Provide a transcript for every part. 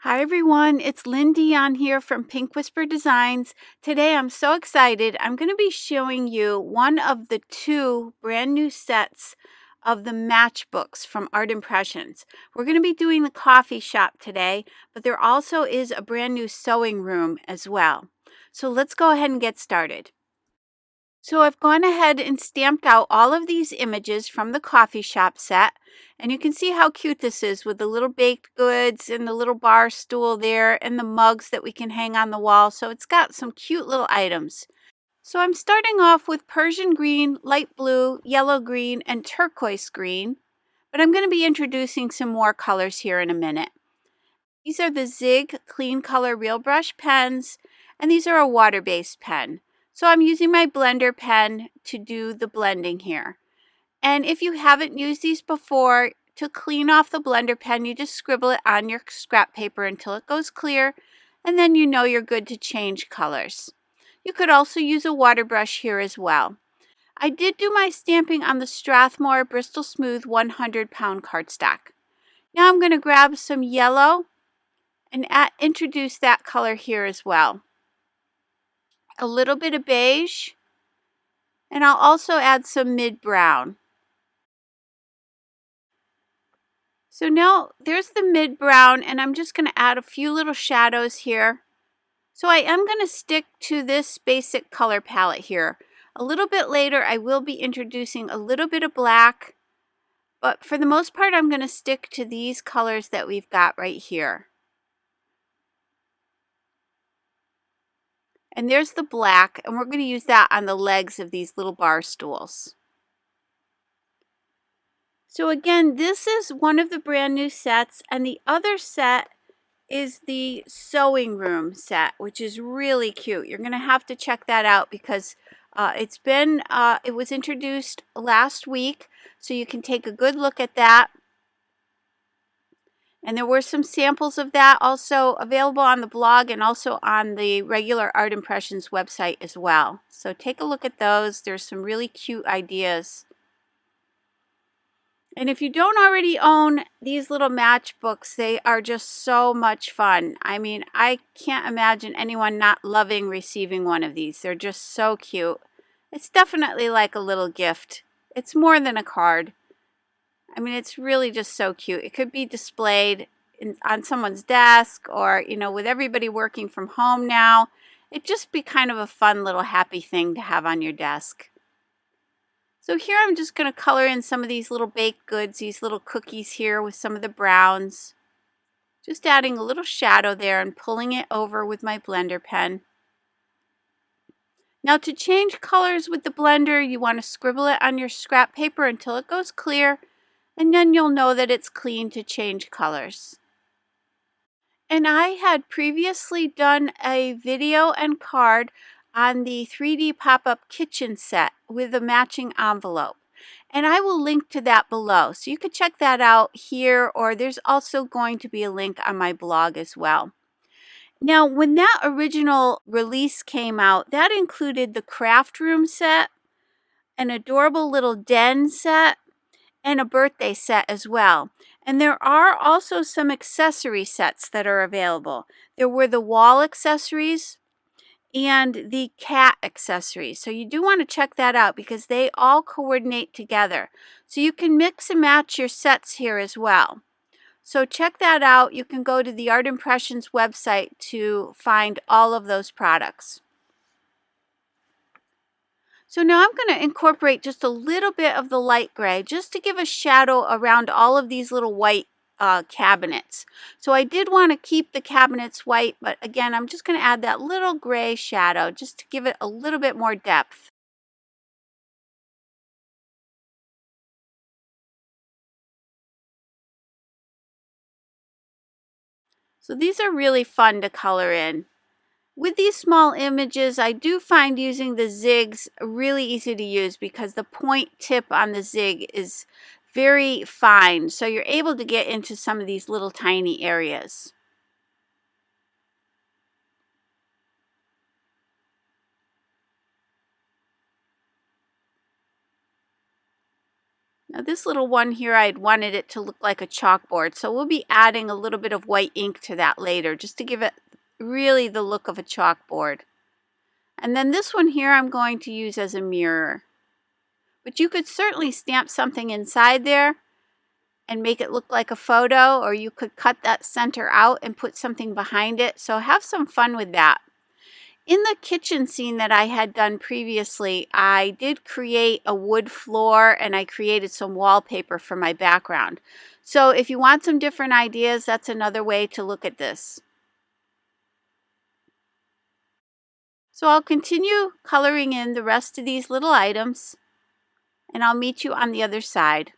Hi everyone, it's Lindy on here from Pink Whisper Designs. Today I'm so excited. I'm going to be showing you one of the two brand new sets of the Matchbooks from Art Impressions. We're going to be doing the coffee shop today, but there also is a brand new sewing room as well. So let's go ahead and get started. So I've gone ahead and stamped out all of these images from the coffee shop set. And you can see how cute this is with the little baked goods and the little bar stool there and the mugs that we can hang on the wall. So it's got some cute little items. So I'm starting off with Persian green, light blue, yellow green, and turquoise green. But I'm going to be introducing some more colors here in a minute. These are the Zig Clean Color Real Brush pens, and these are a water-based pen. So I'm using my blender pen to do the blending here. And if you haven't used these before, to clean off the blender pen, you just scribble it on your scrap paper until it goes clear, and then you know you're good to change colors. You could also use a water brush here as well. I did do my stamping on the Strathmore Bristol Smooth 100-pound cardstock. Now I'm going to grab some yellow and introduce that color here as well. A little bit of beige, and I'll also add some mid-brown. So now there's the mid-brown, and I'm just going to add a few little shadows here. So I am going to stick to this basic color palette here. A little bit later I will be introducing a little bit of black, but for the most part I'm going to stick to these colors that we've got right here. And there's the black, and we're going to use that on the legs of these little bar stools. So again, this is one of the brand new sets, and the other set is the sewing room set, which is really cute. You're going to have to check that out because it was introduced last week, so you can take a good look at that. And there were some samples of that also available on the blog and also on the regular Art Impressions website as well. So take a look at those. There's some really cute ideas. And if you don't already own these little matchbooks, they are just so much fun. I mean, I can't imagine anyone not loving receiving one of these. They're just so cute. It's definitely like a little gift. It's more than a card. I mean, it's really just so cute. It could be displayed on someone's desk or, with everybody working from home now. It'd just be kind of a fun little happy thing to have on your desk. So here I'm just going to color in some of these little baked goods, these little cookies here with some of the browns. Just adding a little shadow there and pulling it over with my blender pen. Now to change colors with the blender, you want to scribble it on your scrap paper until it goes clear, and then you'll know that it's clean to change colors. And I had previously done a video and card on the 3D pop-up kitchen set with a matching envelope. And I will link to that below. So you could check that out here, or there's also going to be a link on my blog as well. Now, when that original release came out, that included the craft room set, an adorable little den set, and a birthday set as well. And there are also some accessory sets that are available. There were the wall accessories and the cat accessories. So you do want to check that out because they all coordinate together. So you can mix and match your sets here as well. So check that out. You can go to the Art Impressions website to find all of those products. So now I'm going to incorporate just a little bit of the light gray just to give a shadow around all of these little white cabinets. So I did want to keep the cabinets white, but again, I'm just going to add that little gray shadow just to give it a little bit more depth. So these are really fun to color in. With these small images, I do find using the zigs really easy to use because the point tip on the zig is very fine. So you're able to get into some of these little tiny areas. Now this little one here, I'd wanted it to look like a chalkboard, so we'll be adding a little bit of white ink to that later, just to give it really the look of a chalkboard. And then this one here I'm going to use as a mirror. But you could certainly stamp something inside there and make it look like a photo, or you could cut that center out and put something behind it. So have some fun with that. In the kitchen scene that I had done previously, I did create a wood floor and I created some wallpaper for my background. So if you want some different ideas, that's another way to look at this. So I'll continue coloring in the rest of these little items, and I'll meet you on the other side.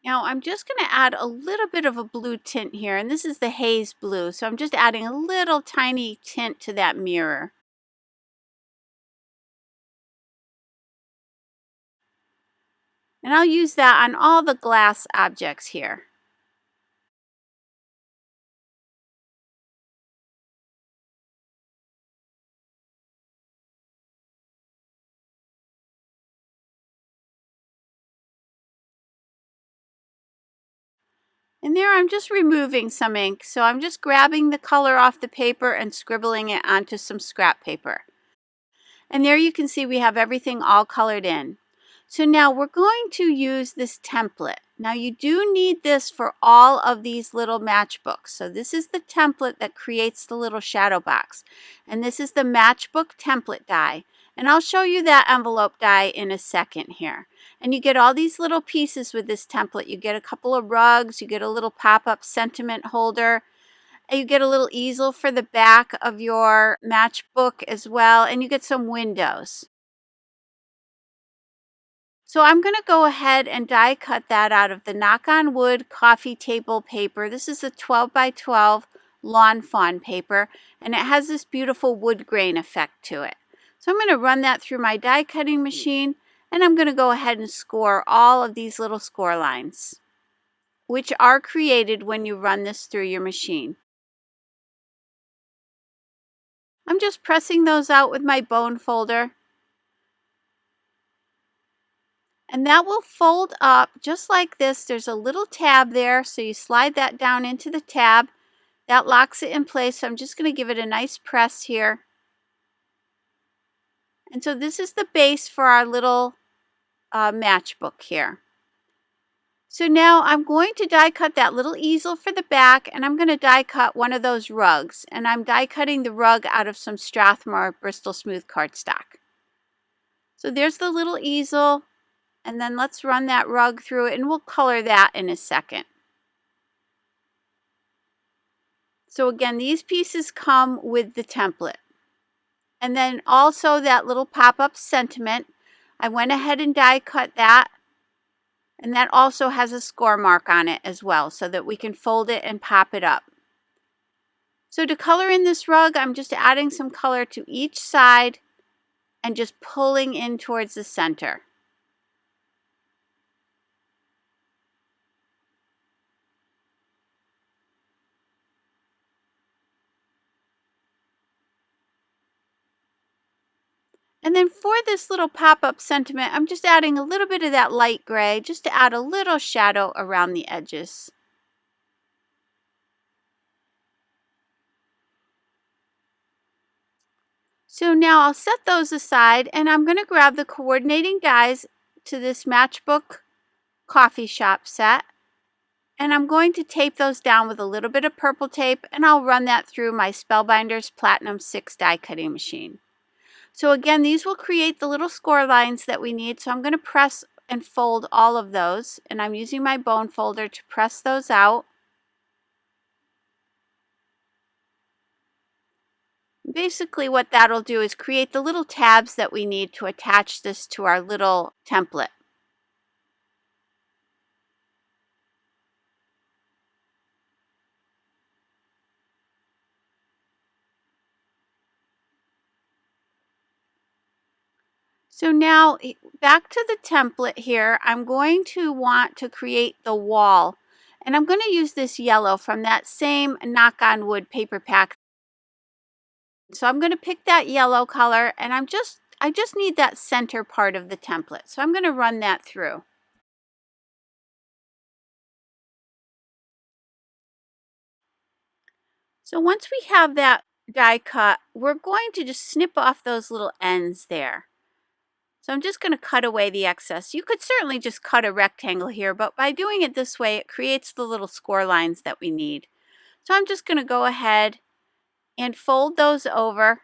Now I'm just going to add a little bit of a blue tint here, and this is the haze blue. So I'm just adding a little tiny tint to that mirror. And I'll use that on all the glass objects here. And there I'm just removing some ink, so I'm just grabbing the color off the paper and scribbling it onto some scrap paper. And there you can see we have everything all colored in. So now we're going to use this template. Now you do need this for all of these little matchbooks. So this is the template that creates the little shadow box. And this is the matchbook template die. And I'll show you that envelope die in a second here. And you get all these little pieces with this template. You get a couple of rugs, you get a little pop-up sentiment holder, and you get a little easel for the back of your matchbook as well, and you get some windows. So I'm going to go ahead and die cut that out of the Knock on Wood coffee table paper. This is a 12 by 12 lawn fawn paper, and it has this beautiful wood grain effect to it. So I'm going to run that through my die cutting machine, and I'm going to go ahead and score all of these little score lines, which are created when you run this through your machine. I'm just pressing those out with my bone folder. And that will fold up just like this. There's a little tab there, so you slide that down into the tab. That locks it in place, so I'm just going to give it a nice press here. And so this is the base for our little matchbook here. So now I'm going to die cut that little easel for the back, and I'm going to die cut one of those rugs. And I'm die cutting the rug out of some Strathmore Bristol Smooth cardstock. So there's the little easel, and then let's run that rug through it, and we'll color that in a second. So again, these pieces come with the template. And then also that little pop-up sentiment, I went ahead and die cut that. And that also has a score mark on it as well, so that we can fold it and pop it up. So to color in this rug, I'm just adding some color to each side and just pulling in towards the center. And then for this little pop-up sentiment, I'm just adding a little bit of that light gray just to add a little shadow around the edges. So now I'll set those aside, and I'm going to grab the coordinating dies to this Matchbook Coffee Shop Set, and I'm going to tape those down with a little bit of purple tape, and I'll run that through my Spellbinders Platinum 6 die cutting machine. So again, these will create the little score lines that we need, so I'm going to press and fold all of those, and I'm using my bone folder to press those out. Basically what that'll do is create the little tabs that we need to attach this to our little template. So now back to the template here, I'm going to want to create the wall. And I'm going to use this yellow from that same Knock on Wood paper pack. So I'm going to pick that yellow color, and I just need that center part of the template. So I'm going to run that through. So once we have that die cut, we're going to just snip off those little ends there. So I'm just going to cut away the excess. You could certainly just cut a rectangle here, but by doing it this way, it creates the little score lines that we need. So I'm just going to go ahead and fold those over.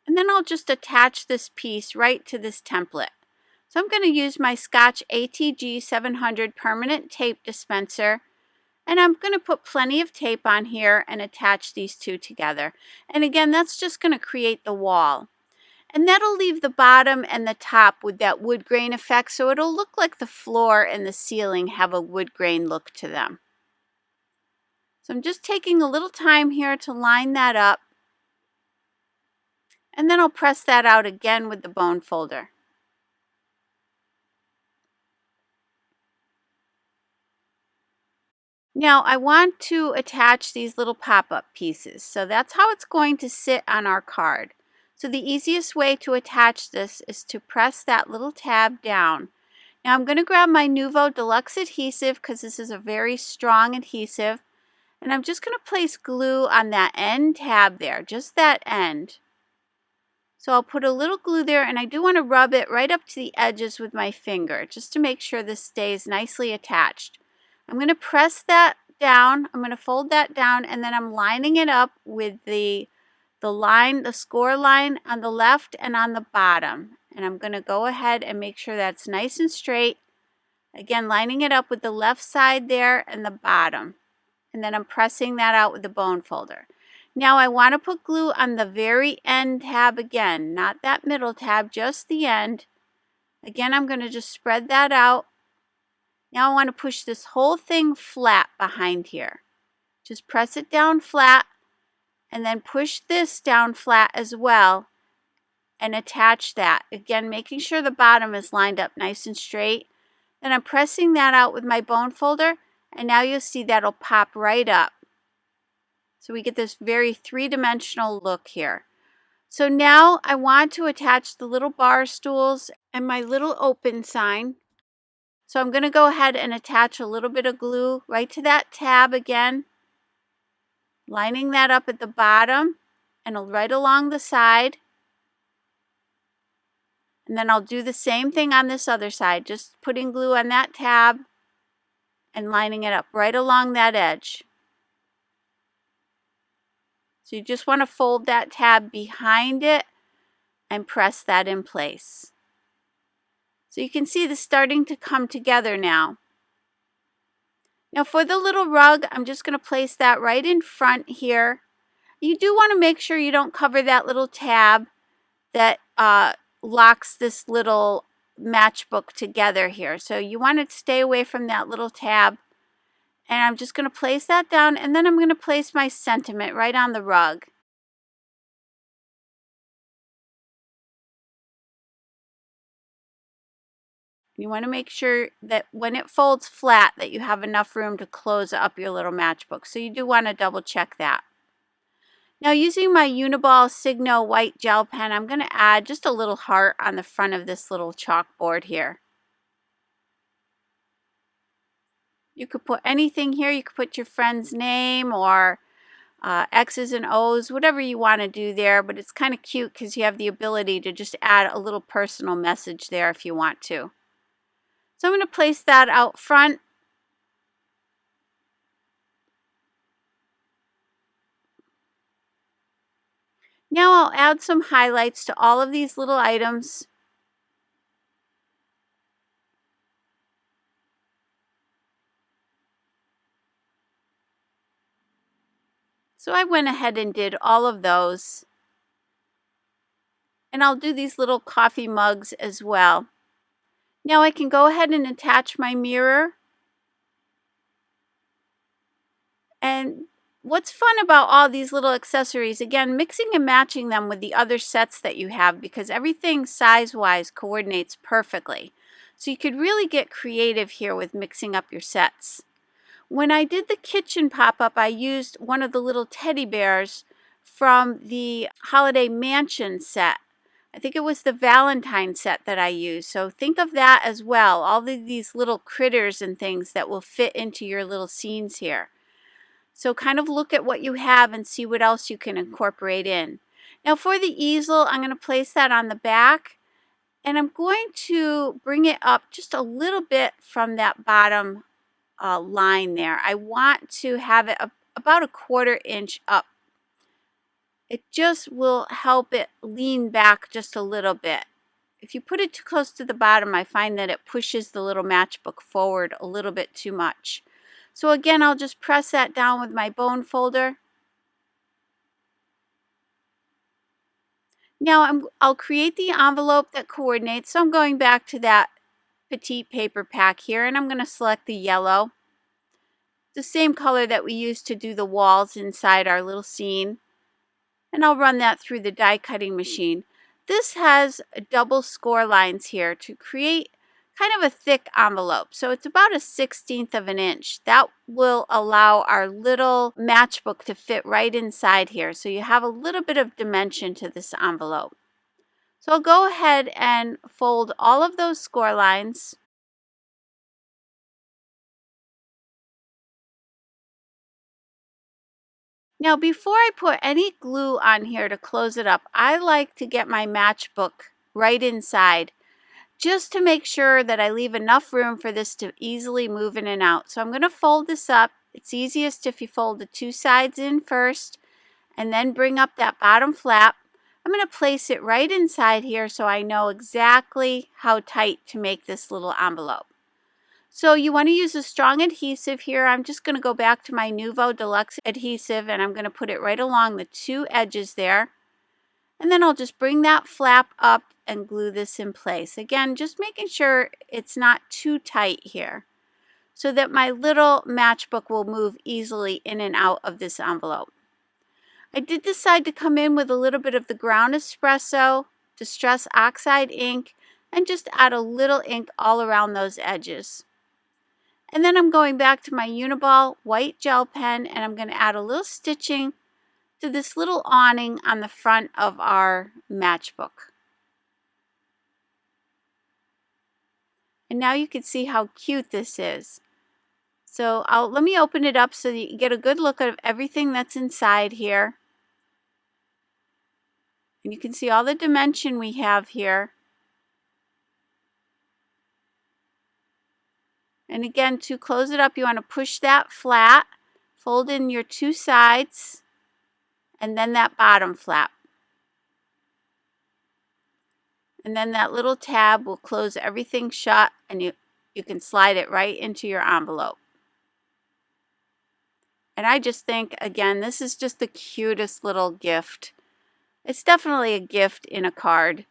And then I'll just attach this piece right to this template. So I'm going to use my Scotch ATG 700 permanent tape dispenser. And I'm going to put plenty of tape on here and attach these two together. And again, that's just going to create the wall. And that'll leave the bottom and the top with that wood grain effect, so it'll look like the floor and the ceiling have a wood grain look to them. So I'm just taking a little time here to line that up. And then I'll press that out again with the bone folder. Now I want to attach these little pop-up pieces, so that's how it's going to sit on our card. So the easiest way to attach this is to press that little tab down. Now I'm going to grab my Nuvo Deluxe adhesive because this is a very strong adhesive, and I'm just going to place glue on that end tab there, just that end. So I'll put a little glue there, and I do want to rub it right up to the edges with my finger just to make sure this stays nicely attached. I'm going to press that down, I'm going to fold that down, and then I'm lining it up with the score line on the left and on the bottom. And I'm going to go ahead and make sure that's nice and straight. Again, lining it up with the left side there and the bottom. And then I'm pressing that out with the bone folder. Now I want to put glue on the very end tab again, not that middle tab, just the end. Again, I'm going to just spread that out. Now I want to push this whole thing flat behind here. Just press it down flat and then push this down flat as well and attach that. Again, making sure the bottom is lined up nice and straight. Then I'm pressing that out with my bone folder, and now you'll see that'll pop right up. So we get this very three-dimensional look here. So now I want to attach the little bar stools and my little open sign. So I'm going to go ahead and attach a little bit of glue right to that tab again, lining that up at the bottom and right along the side. And then I'll do the same thing on this other side, just putting glue on that tab and lining it up right along that edge. So you just want to fold that tab behind it and press that in place. So you can see this starting to come together now. Now for the little rug, I'm just going to place that right in front here. You do want to make sure you don't cover that little tab that locks this little matchbook together here. So you want to stay away from that little tab. And I'm just going to place that down, and then I'm going to place my sentiment right on the rug. You want to make sure that when it folds flat that you have enough room to close up your little matchbook. So you do want to double check that. Now using my Uniball Signo white gel pen, I'm going to add just a little heart on the front of this little chalkboard here. You could put anything here. You could put your friend's name or X's and O's, whatever you want to do there, but it's kind of cute because you have the ability to just add a little personal message there if you want to. So I'm going to place that out front. Now I'll add some highlights to all of these little items. So I went ahead and did all of those. And I'll do these little coffee mugs as well. Now I can go ahead and attach my mirror. And what's fun about all these little accessories, again, mixing and matching them with the other sets that you have, because everything size-wise coordinates perfectly. So you could really get creative here with mixing up your sets. When I did the kitchen pop-up, I used one of the little teddy bears from the Holiday Mansion set. I think it was the Valentine set that I used. So think of that as well. All of these little critters and things that will fit into your little scenes here. So kind of look at what you have and see what else you can incorporate in. Now for the easel, I'm going to place that on the back. And I'm going to bring it up just a little bit from that bottom line there. I want to have it about a 1/4 inch up. It just will help it lean back just a little bit. If you put it too close to the bottom, I find that it pushes the little matchbook forward a little bit too much. So again, I'll just press that down with my bone folder. Now I'll create the envelope that coordinates. So I'm going back to that petite paper pack here, and I'm going to select the yellow, the same color that we used to do the walls inside our little scene. And I'll run that through the die cutting machine. This has double score lines here to create kind of a thick envelope. So it's about a 1/16 of an inch. That will allow our little matchbook to fit right inside here. So you have a little bit of dimension to this envelope. So I'll go ahead and fold all of those score lines. Now, before I put any glue on here to close it up, I like to get my matchbook right inside just to make sure that I leave enough room for this to easily move in and out. So I'm going to fold this up. It's easiest if you fold the two sides in first and then bring up that bottom flap. I'm going to place it right inside here so I know exactly how tight to make this little envelope. So you want to use a strong adhesive here. I'm just going to go back to my Nuvo Deluxe adhesive and I'm going to put it right along the two edges there. And then I'll just bring that flap up and glue this in place. Again, just making sure it's not too tight here so that my little matchbook will move easily in and out of this envelope. I did decide to come in with a little bit of the ground espresso, Distress Oxide ink, and just add a little ink all around those edges. And then I'm going back to my Uniball white gel pen and I'm going to add a little stitching to this little awning on the front of our matchbook. And now you can see how cute this is. So let me open it up so that you can get a good look at everything that's inside here. And you can see all the dimension we have here. And again, to close it up, you want to push that flat, fold in your two sides, and then that bottom flap. And then that little tab will close everything shut and you can slide it right into your envelope. And I just think, again, this is just the cutest little gift. It's definitely a gift in a card.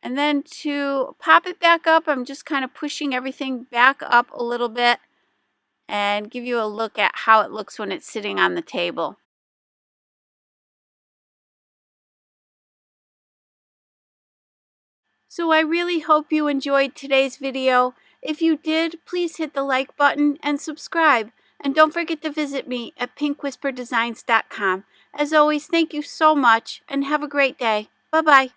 And then to pop it back up, I'm just kind of pushing everything back up a little bit and give you a look at how it looks when it's sitting on the table. So I really hope you enjoyed today's video. If you did, please hit the like button and subscribe. And don't forget to visit me at pinkwhisperdesigns.com. As always, thank you so much and have a great day. Bye-bye.